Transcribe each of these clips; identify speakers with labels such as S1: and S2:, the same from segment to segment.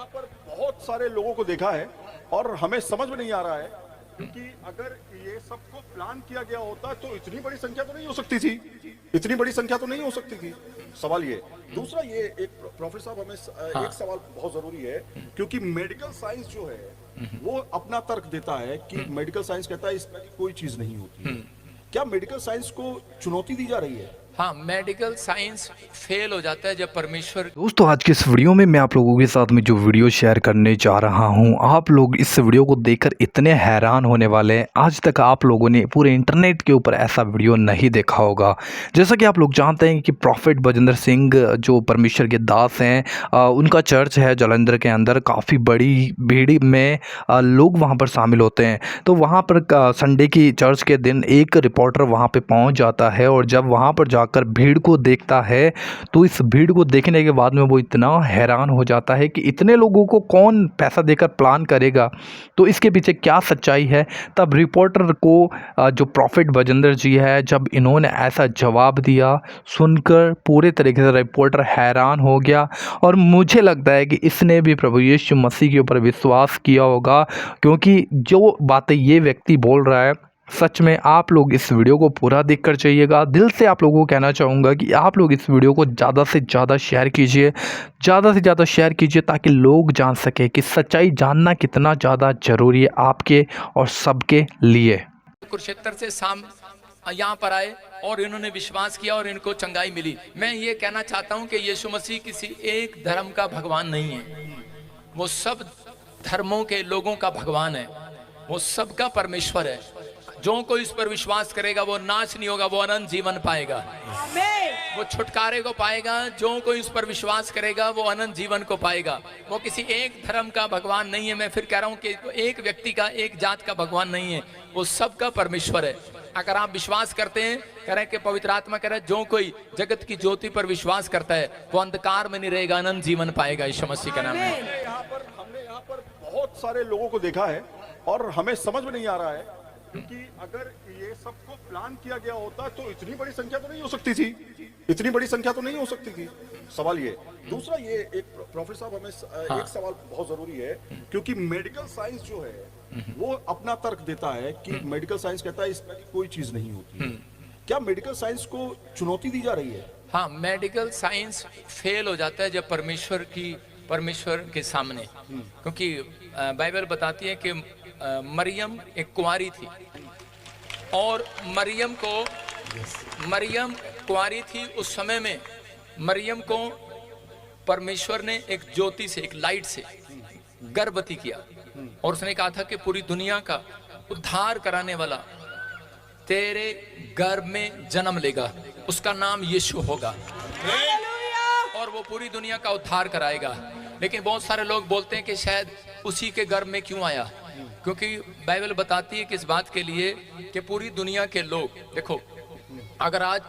S1: यहाँ पर बहुत सारे लोगों को देखा है और हमें समझ में नहीं आ रहा है, क्योंकि अगर ये सबको प्लान किया गया होता तो इतनी बड़ी संख्या तो नहीं हो सकती थी, इतनी बड़ी संख्या तो नहीं हो सकती थी। सवाल ये। दूसरा ये एक प्रोफेसर साहब हमें एक सवाल बहुत जरूरी है, क्योंकि मेडिकल साइंस जो है वो अपना तर्क देता है कि मेडिकल साइंस कहता है इसमें कोई चीज नहीं होती। क्या मेडिकल साइंस को चुनौती दी जा रही है?
S2: हाँ, मेडिकल साइंस फेल हो जाता है जब परमेश्वर।
S3: दोस्तों आज की इस वीडियो में मैं आप लोगों के साथ में जो वीडियो शेयर करने जा रहा हूं, आप लोग इस वीडियो को देखकर इतने हैरान होने वाले हैं। आज तक आप लोगों ने पूरे इंटरनेट के ऊपर ऐसा वीडियो नहीं देखा होगा। जैसा कि आप लोग जानते हैं कि प्रॉफिट बजिंदर सिंह जो परमेश्वर के दास हैं, उनका चर्च है जालंधर के अंदर। काफ़ी बड़ी भीड़ में लोग वहाँ पर शामिल होते हैं। तो वहाँ पर संडे की चर्च के दिन एक रिपोर्टर वहाँ पर पहुँच जाता है, और जब वहाँ पर जाकर भीड़ को देखता है तो इस भीड़ को देखने के बाद में वो इतना हैरान हो जाता है कि इतने लोगों को कौन पैसा देकर प्लान करेगा, तो इसके पीछे क्या सच्चाई है। तब रिपोर्टर को जो प्रॉफिट बजिंदर जी है, जब इन्होंने ऐसा जवाब दिया, सुनकर पूरे तरीके से रिपोर्टर हैरान हो गया। और मुझे लगता है कि इसने भी प्रभु यीशु मसीह के ऊपर विश्वास किया होगा, क्योंकि जो बातें ये व्यक्ति बोल रहा है सच में। आप लोग इस वीडियो को पूरा देखकर चाहिएगा। दिल से आप लोगों को कहना चाहूँगा कि आप लोग इस वीडियो को ज़्यादा से ज़्यादा शेयर कीजिए, ज़्यादा से ज़्यादा शेयर कीजिए, ताकि लोग जान सके कि सच्चाई जानना कितना ज़्यादा ज़रूरी है आपके और सबके लिए।
S2: कुरुक्षेत्र से यहाँ पर आए और इन्होंने विश्वास किया और इनको चंगाई मिली। मैं ये कहना चाहता हूँ कि यीशु मसीह किसी एक धर्म का भगवान नहीं है, वो सब धर्मों के लोगों का भगवान है, वो सबका परमेश्वर है। जो कोई इस पर विश्वास करेगा वो नाश नहीं होगा, वो अनंत जीवन पाएगा, वो छुटकारे को पाएगा। जो कोई इस पर विश्वास करेगा वो अनंत जीवन को पाएगा। वो किसी एक धर्म का भगवान नहीं है। मैं फिर कह रहा हूँ कि एक व्यक्ति का, एक जात का भगवान नहीं है, वो सबका परमेश्वर है। अगर आप विश्वास करते हैं, कह रहे हैं कि पवित्र आत्मा कह रहा है जो कोई जगत की ज्योति पर विश्वास करता है वो अंधकार में नहीं रहेगा, अनंत जीवन पाएगा यीशु मसीह के नाम में।
S1: हमने यहाँ पर बहुत सारे लोगों को देखा है और हमें समझ में नहीं आ रहा है, क्योंकि अगर ये सबको प्लान किया गया होता तो इतनी बड़ी संख्या तो नहीं हो सकती थी, इतनी बड़ी संख्या तो नहीं हो सकती थी। सवाल ये। दूसरा ये एक प्रोफेसर साहब हमें एक सवाल बहुत जरूरी है, क्योंकि मेडिकल साइंस जो है वो अपना तर्क देता है कि मेडिकल साइंस कहता है इसमें कोई चीज नहीं होती। क्या मेडिकल साइंस को चुनौती दी जा रही है?
S2: हाँ, मेडिकल साइंस फेल हो जाता है जब परमेश्वर के सामने, क्योंकि बाइबल बताती है कि मरियम एक कुंवारी थी, और मरियम कुंवारी थी। उस समय में मरियम को परमेश्वर ने एक ज्योति से, एक लाइट से गर्भवती किया, और उसने कहा था कि पूरी दुनिया का उद्धार कराने वाला तेरे गर्भ में जन्म लेगा, उसका नाम यीशु होगा और वो पूरी दुनिया का उद्धार कराएगा। लेकिन बहुत सारे लोग बोलते हैं कि शायद उसी के गर्भ में क्यों आया, क्योंकि बाइबल बताती है कि इस बात के लिए कि पूरी दुनिया के लोग देखो। अगर आज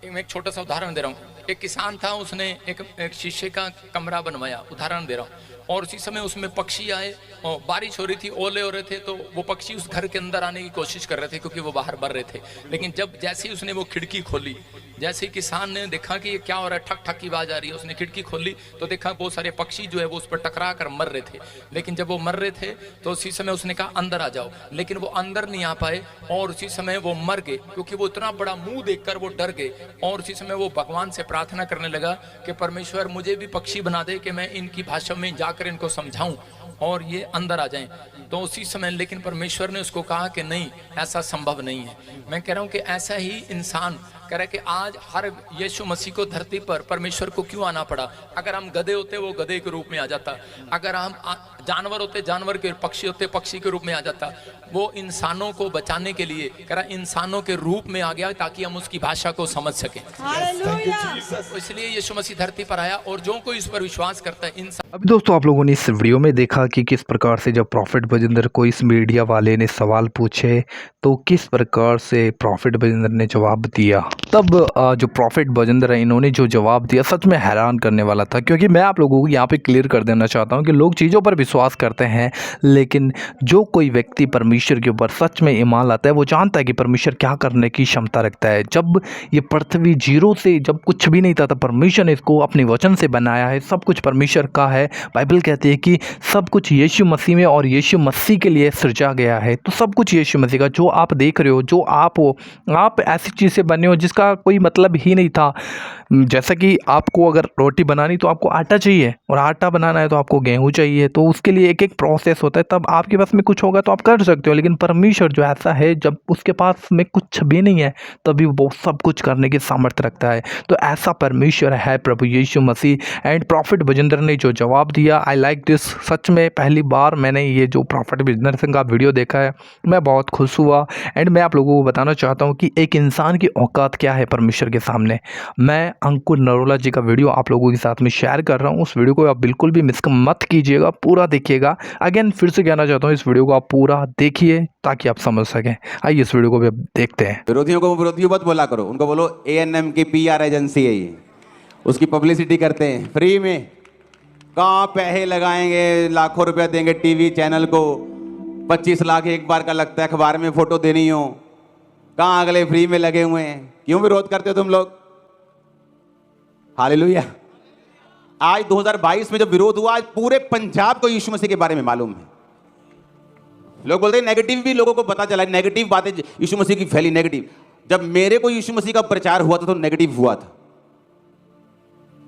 S2: मैं एक छोटा सा उदाहरण दे रहा हूँ। एक किसान था, उसने एक शीशे का कमरा बनवाया, उदाहरण दे रहा हूँ, और उसी समय उसमें पक्षी आए और बारिश हो रही थी, ओले हो रहे थे, तो वो पक्षी उस घर के अंदर आने की कोशिश कर रहे थे क्योंकि वो बाहर मर रहे थे। लेकिन जैसे ही उसने वो खिड़की खोली, जैसे ही किसान ने देखा कि ये क्या हो रहा है, ठक ठक की आवाज आ रही है, उसने खिड़की खोली तो देखा बहुत सारे पक्षी जो है वो उस पर टकरा कर मर रहे थे। लेकिन जब वो मर रहे थे तो उसी समय उसने कहा अंदर आ जाओ, लेकिन वो अंदर नहीं आ पाए और उसी समय वो मर गए, क्योंकि वो इतना बड़ा मुंह देखकर वो डर गए। और उसी समय वो भगवान से प्रार्थना करने लगा कि परमेश्वर मुझे भी पक्षी बना दे कि मैं इनकी भाषा में जाकर इनको समझाऊं और ये अंदर आ जाएं। तो उसी समय लेकिन परमेश्वर ने उसको कहा कि नहीं, ऐसा संभव नहीं है। मैं कह रहा हूं कि ऐसा ही इंसान कह रहा है कि आज हर यीशु मसीह को धरती पर परमेश्वर को क्यों आना पड़ा। अगर हम गधे होते वो गधे के रूप में आ जाता, अगर हम जानवर होते जानवर के, पक्षी होते पक्षी के रूप में आ जाता। वो इंसानों को बचाने के लिए कह रहा इंसानों के रूप में आ गया ताकि हम उसकी भाषा को समझ सकें। तो इसलिए यीशु मसीह धरती पर आया, और जो कोई इस पर विश्वास करता है इंसान।
S3: अभी दोस्तों आप लोगों ने इस वीडियो में देखा कि किस प्रकार से जब प्रॉफिट बजिंदर को इस मीडिया वाले ने सवाल पूछे तो किस प्रकार से प्रॉफिट बजिंदर ने जवाब दिया। तब जो प्रॉफिट बजिंदर है, इन्होंने जो जवाब दिया सच में हैरान करने वाला था। क्योंकि मैं आप लोगों को यहाँ पे क्लियर कर देना चाहता हूँ कि लोग चीज़ों पर विश्वास करते हैं, लेकिन जो कोई व्यक्ति परमेश्वर के ऊपर सच में ईमान लाता है वो जानता है कि परमेश्वर क्या करने की क्षमता रखता है। जब ये पृथ्वी जीरो से, जब कुछ भी नहीं था, तब परमेश्वर ने इसको अपने वचन से बनाया है। सब कुछ परमेश्वर का है। है। बाइबल कहती है कि सब कुछ यीशु मसीह में और यीशु मसीह के लिए सृजा गया है। तो सब कुछ यीशु मसीह का, जो आप देख रहे हो, जो आप हो, आप ऐसी चीज़ से बने हो जिसका कोई मतलब ही नहीं था। जैसा कि आपको अगर रोटी बनानी तो आपको आटा चाहिए, और आटा बनाना है तो आपको गेहूँ चाहिए। तो उसके लिए एक एक प्रोसेस होता है, तब आपके पास में कुछ होगा तो आप कर सकते हो। लेकिन परमेश्वर जो ऐसा है, जब उसके पास में कुछ भी नहीं है तभी वो सब कुछ करने की सामर्थ्य रखता है। तो ऐसा परमेश्वर है प्रभु यीशु मसीह। एंड प्रॉफिट विजेंद्र ने जो जवाब दिया, आई लाइक दिस। सच में पहली बार मैंने ये जो प्रॉफिट विजेंद्र सिंह का वीडियो देखा है, मैं बहुत खुश हुआ। एंड मैं आप लोगों को बताना चाहता हूँ कि एक इंसान की औकात क्या है परमेश्वर के सामने। मैं अंकुर नरोला जी का वीडियो आप लोगों के साथ में शेयर कर रहा हूँ। उस वीडियो को आप बिल्कुल भी मिस मत कीजिएगा, पूरा देखिएगा। अगेन फिर से कहना चाहता हूँ, इस वीडियो को आप पूरा देखिए ताकि आप समझ सकें। आइए इस वीडियो को भी अब देखते हैं।
S4: विरोधियों को विरोधियों मत बोला करो, उनको बोलो ANM की PR एजेंसी है ये, उसकी पब्लिसिटी करते हैं फ्री में। कहाँ पैसे लगाएंगे, लाखों रुपया देंगे टीवी चैनल को, 25 लाख एक बार का लगता है, अखबार में फोटो देनी हो, कहाँ अगले फ्री में लगे हुए हैं। क्यों विरोध करते हो तुम लोग? हालेलुया। आज 2022 में जब विरोध हुआ, आज पूरे पंजाब को यीशु मसीह के बारे में मालूम है। लोग बोलते हैं नेगेटिव भी लोगों को पता चला, नेगेटिव बातें यीशु मसीह की फैली। नेगेटिव, जब मेरे को यीशु मसीह का प्रचार हुआ था तो नेगेटिव हुआ था।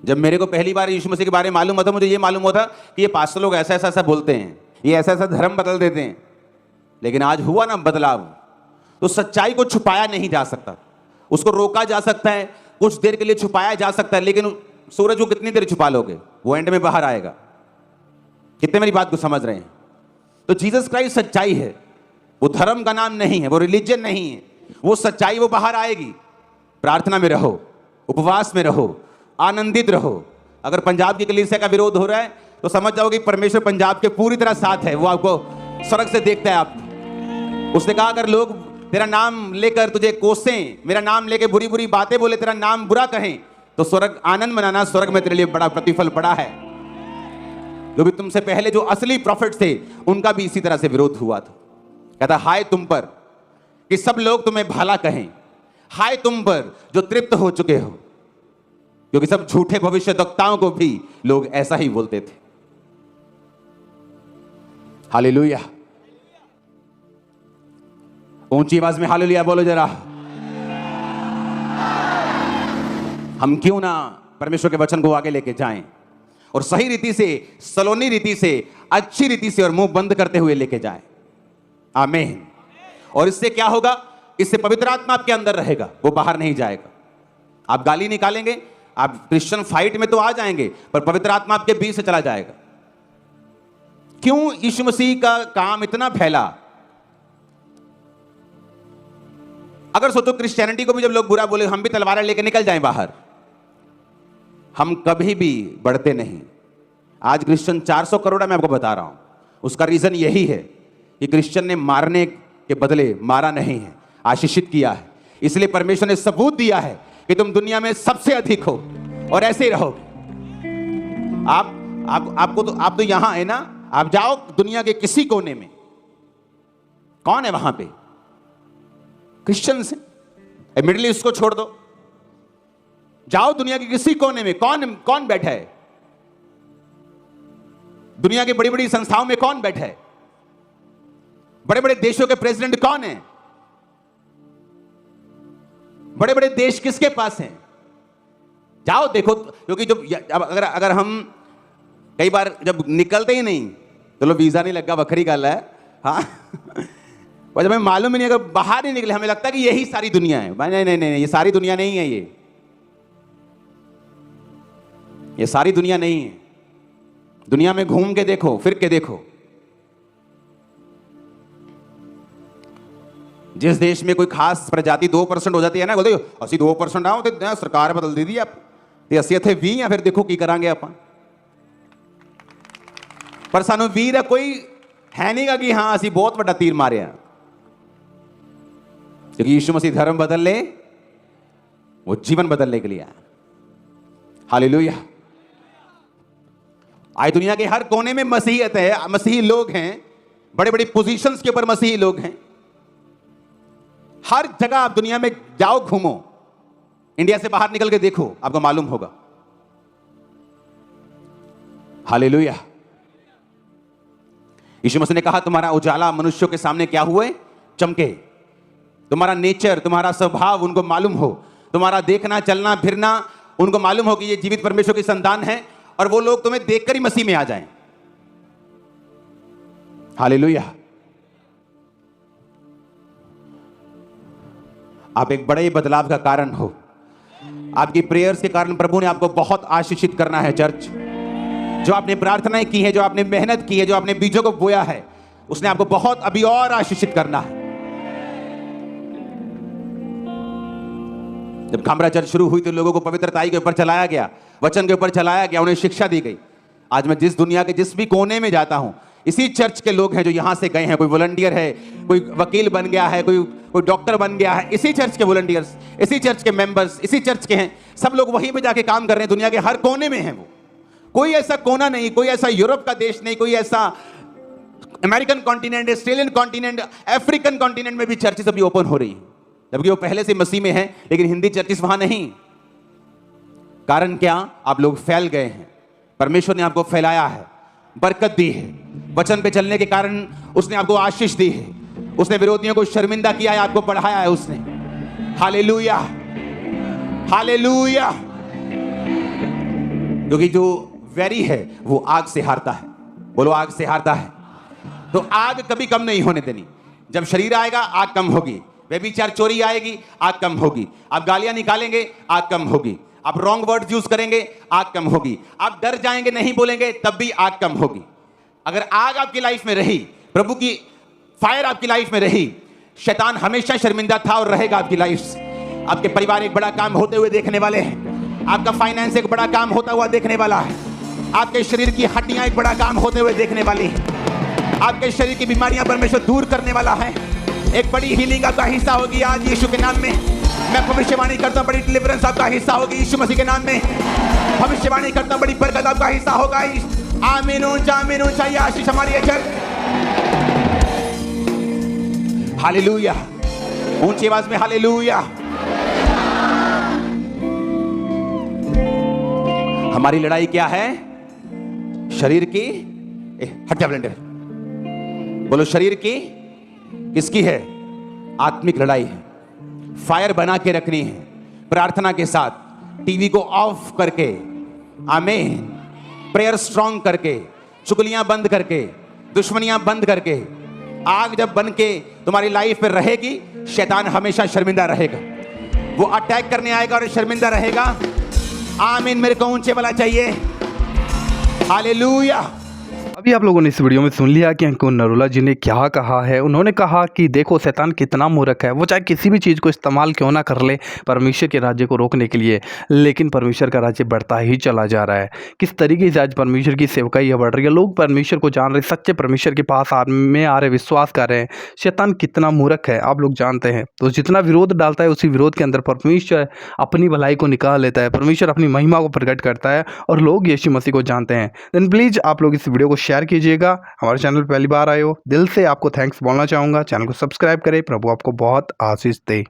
S4: जब मेरे को पहली बार यीशु मसीह के बारे में मालूम हुआ था, मुझे ये मालूम हुआ था कि ये पास्टर लोग ऐसा ऐसा ऐसा बोलते हैं, ये ऐसा ऐसा धर्म बदल देते हैं। लेकिन आज हुआ ना बदलाव, तो सच्चाई को छुपाया नहीं जा सकता, उसको रोका जा सकता है, कुछ देर के लिए छुपाया जा सकता है। लेकिन सूरज को कितनी देर छुपा लोगे, वो एंड में बाहर आएगा। कितने मेरी बात को समझ रहे हैं? तो जीसस क्राइस्ट सच्चाई है, वो धर्म का नाम नहीं है, वो रिलीजन नहीं है, वो सच्चाई, वो बाहर आएगी। प्रार्थना में रहो, उपवास में रहो, आनंदित रहो। अगर पंजाब की कलीसिया का विरोध हो रहा है तो समझ जाओ कि परमेश्वर पंजाब के पूरी तरह साथ है, वो आपको सड़क से देखता है। आप उसने कहा अगर लोग तेरा नाम लेकर तुझे कोसें, मेरा नाम लेकर बुरी बुरी बातें बोले, तेरा नाम बुरा कहें, तो स्वर्ग आनंद मनाना, स्वर्ग में तेरे लिए बड़ा प्रतिफल पड़ा है। जो भी तुमसे पहले जो असली प्रॉफिट थे उनका भी इसी तरह से विरोध हुआ था। कहता हाय तुम पर कि सब लोग तुम्हें भला कहें, हाय तुम पर जो तृप्त हो चुके हो, क्योंकि सब झूठे भविष्यद्वक्ताओं को भी लोग ऐसा ही बोलते थे। हालेलुया। ऊंची आवाज में हालेलुया बोलो जरा। हम क्यों ना परमेश्वर के वचन को आगे लेके जाएं और सही रीति से, सलोनी रीति से, अच्छी रीति से और मुंह बंद करते हुए लेके जाएं। आमीन। और इससे क्या होगा? इससे पवित्र आत्मा आपके अंदर रहेगा, वो बाहर नहीं जाएगा। आप गाली निकालेंगे, आप क्रिश्चियन फाइट में तो आ जाएंगे, पर पवित्र आत्मा आपके बीच से चला जाएगा। क्यों यीशु मसीह का काम इतना फैला? अगर सोचो क्रिश्चियनिटी को भी जब लोग बुरा बोले, हम भी तलवारें लेकर निकल जाएं बाहर, हम कभी भी बढ़ते नहीं। आज क्रिश्चियन 400 करोड़ है, मैं आपको बता रहा हूं। उसका रीजन यही है कि क्रिश्चियन ने मारने के बदले मारा नहीं है, आशीषित किया है। इसलिए परमेश्वर ने सबूत दिया है कि तुम दुनिया में सबसे अधिक हो और ऐसे ही रहोगे। आप तो यहां है ना, आप जाओ दुनिया के किसी कोने में, कौन है वहां पे? क्रिश्चियंस है। मिडिल ईस्ट को छोड़ दो, जाओ दुनिया के किसी कोने में, कौन बैठा है? दुनिया की बड़ी बड़ी संस्थाओं में कौन बैठा है? बड़े बड़े देशों के प्रेसिडेंट कौन है? बड़े बड़े देश किसके पास हैं? जाओ देखो। क्योंकि जब अगर हम कई बार जब निकलते ही नहीं, चलो वीजा नहीं लगा, बखरी गल है, हाँ और जब हमें मालूम ही नहीं, अगर बाहर नहीं निकले, हमें लगता है कि यही सारी दुनिया है। नहीं नहीं नहीं, ये सारी दुनिया नहीं है, ये सारी दुनिया नहीं है। दुनिया में घूम के देखो, फिर के देखो। जिस देश में कोई खास प्रजाति 2% हो जाती है ना, बोलते असि 2% आओ तो सरकार बदल दी आप, ते असि इत्थे 20 या फिर देखो की करांगे आप। पर सानू 20 का कोई है नहीं कि हाँ असि बहुत बड़ा तीर मारे, क्योंकि यीशु मसीह धर्म बदल ले, वो जीवन बदलने के लिए आया। हालेलुया। आज दुनिया के हर कोने में मसीहियत है, मसीही लोग हैं, बड़े बड़े पोजीशंस के ऊपर मसीही लोग हैं। हर जगह आप दुनिया में जाओ, घूमो, इंडिया से बाहर निकल के देखो, आपको मालूम होगा। हालेलुया। यीशु मसीह ने कहा तुम्हारा उजाला मनुष्यों के सामने क्या हुए? चमके। तुम्हारा नेचर, तुम्हारा स्वभाव उनको मालूम हो, तुम्हारा देखना चलना फिरना उनको मालूम हो कि ये जीवित परमेश्वर की संतान है, और वो लोग तुम्हें देखकर ही मसीह में आ जाएं। हालेलुया। आप एक बड़े बदलाव का कारण हो। आपकी प्रेयर्स के कारण प्रभु ने आपको बहुत आशीषित करना है। चर्च, जो आपने प्रार्थनाएं की है, जो आपने मेहनत की है, जो आपने बीजों को बोया है, उसने आपको बहुत अभी और आशीषित करना है। जब खामरा चर्च शुरू हुई तो लोगों को पवित्रताई के ऊपर चलाया गया, वचन के ऊपर चलाया गया, उन्हें शिक्षा दी गई। आज मैं जिस दुनिया के जिस भी कोने में जाता हूं, इसी चर्च के लोग हैं जो यहां से गए हैं। कोई वॉलंटियर है, कोई वकील बन गया है, कोई डॉक्टर बन गया है। इसी चर्च के वॉलंटियर्स, इसी चर्च के मेंबर्स, इसी चर्च के हैं। सब लोग वहीं पे जाके काम कर रहे हैं। दुनिया के हर कोने में हैं वो। कोई ऐसा कोना नहीं, कोई ऐसा यूरोप का देश नहीं, कोई ऐसा American continent, Australian continent, African continent में भी चर्चेस अभी ओपन हो रही है, जबकि वो पहले से मसीह में है, लेकिन हिंदी चर्चेस वहां नहीं। कारण क्या? आप लोग फैल गए हैं। परमेश्वर ने आपको फैलाया है, बरकत दी है। वचन पे चलने के कारण उसने आपको आशीष दी है। उसने विरोधियों को शर्मिंदा किया है, आपको बढ़ाया है उसने। Hallelujah, hallelujah. क्योंकि जो वैरी है वो आग से हारता है। बोलो, आग से हारता है। तो आग कभी कम नहीं होने देनी। जब शरीर आएगा आग कम होगी, व्यभिचार चोरी आएगी आग कम होगी, आप गालियां निकालेंगे आग कम होगी, आप रॉन्ग वर्ड्स यूज करेंगे आग कम होगी, आप डर जाएंगे नहीं बोलेंगे तब भी आग कम होगी। अगर आग आपकी लाइफ में रही, प्रभु की फायर आपकी लाइफ में रही, शैतान हमेशा शर्मिंदा था और रहेगा आपकी लाइफ से। आपके परिवार एक बड़ा काम होते हुए देखने वाले हैं, आपका फाइनेंस एक बड़ा काम होता हुआ देखने वाला है, आपके शरीर की हड्डियां एक बड़ा काम होते हुए देखने वाली हैं, आपके शरीर की बीमारियां परमेश्वर दूर करने वाला है। एक बड़ी हीलिंग आपका हिस्सा होगी आज यीशु के नाम में। मैं भविष्यवाणी करता हूं, बड़ी डिलीवरेंस आपका हिस्सा होगी यीशु मसीह के नाम में। भविष्यवाणी करता हूं, बड़ी बरकत आपका हिस्सा होगा। आमीन, आमीन। चाहिए आशीष हमारी चल। हालेलुया, ऊंची आवाज में हालेलुया। हमारी लड़ाई क्या है? शरीर की, हट जा ब्लेंडर। बोलो, शरीर की किसकी है? आत्मिक लड़ाई है। फायर बना के रखनी है प्रार्थना के साथ, टीवी को ऑफ करके, आमीन, प्रेयर स्ट्रांग करके, चुगलियां बंद करके, दुश्मनियां बंद करके। आग जब बन के तुम्हारी लाइफ पे रहेगी, शैतान हमेशा शर्मिंदा रहेगा। वो अटैक करने आएगा और शर्मिंदा रहेगा। आमीन। मेरे को ऊंचे वाला चाहिए। हालेलुया।
S3: अभी आप लोगों ने इस वीडियो में सुन लिया कि अंकुर नरूला जी ने क्या कहा है। उन्होंने कहा कि देखो शैतान कितना मूर्ख है, वो चाहे किसी भी चीज़ को इस्तेमाल क्यों ना कर ले परमेश्वर के राज्य को रोकने के लिए, लेकिन परमेश्वर का राज्य बढ़ता ही चला जा रहा है। किस तरीके से आज परमेश्वर की सेवकाई बढ़ रही है, लोग परमेश्वर को जान रहे, सच्चे परमेश्वर के पास में आ रहे, विश्वास कर रहे हैं। शैतान कितना मूर्ख है आप लोग जानते हैं। तो जितना विरोध डालता है उसी विरोध के अंदर परमेश्वर अपनी भलाई को निकाल लेता है, परमेश्वर अपनी महिमा को प्रकट करता है और लोग यीशु मसीह को जानते हैं। देन प्लीज़ आप लोग इस वीडियो को शेयर कीजिएगा। हमारे चैनल पहली बार आए हो, दिल से आपको थैंक्स बोलना चाहूँगा। चैनल को सब्सक्राइब करें। प्रभु आपको बहुत आशीष दे।